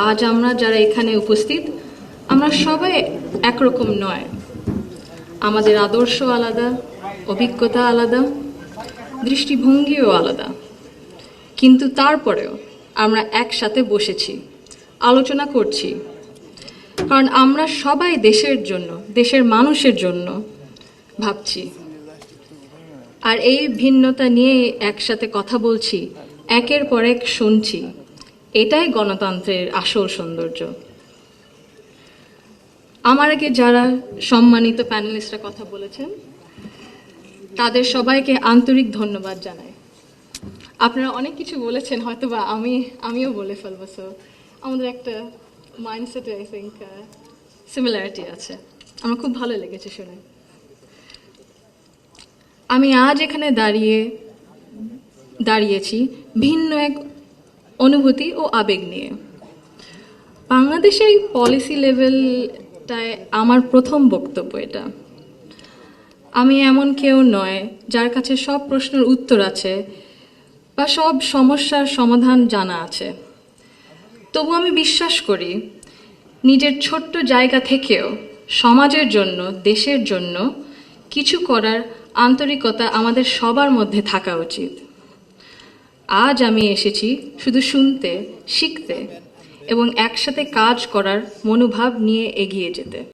আজ আমরা যারা এখানে উপস্থিত, আমরা সবাই একরকম নয়। আমাদের আদর্শ আলাদা, অভিজ্ঞতা আলাদা, দৃষ্টিভঙ্গিও আলাদা। কিন্তু তারপরেও আমরা একসাথে বসেছি, আলোচনা করছি, কারণ আমরা সবাই দেশের জন্য, দেশের মানুষের জন্য ভাবছি। আর এই ভিন্নতা নিয়ে একসাথে কথা বলছি, একের পর এক শুনছি। এটাই গণতন্ত্রের আসল সৌন্দর্য। আমার আগে যারা সম্মানিত প্যানেলিস্টরা কথা বলেছেন, তাদের সবাইকে আন্তরিক ধন্যবাদ জানাই। আপনারা অনেক কিছু বলেছেন, হয়তো বা আমিও বলে ফেলবো। সো আমাদের একটা মাইন্ডসেটে আই থিঙ্ক সিমিলারিটি আছে। আমার খুব ভালো লেগেছে শুনে। আমি আজ এখানে দাঁড়িয়েছি ভিন্ন এক অনুভূতি ও আবেগ নিয়ে। বাংলাদেশের এই পলিসি লেভেলটায় আমার প্রথম বক্তব্য এটা। আমি এমন কেউ নয় যার কাছে সব প্রশ্নের উত্তর আছে বা সব সমস্যার সমাধান জানা আছে। তবু আমি বিশ্বাস করি, নিজের ছোট্ট জায়গা থেকেও সমাজের জন্য, দেশের জন্য কিছু করার আন্তরিকতা আমাদের সবার মধ্যে থাকা উচিত। আজ আমি এসেছি শুধু শুনতে, শিখতে এবং একসাথে কাজ করার মনোভাব নিয়ে এগিয়ে যেতে।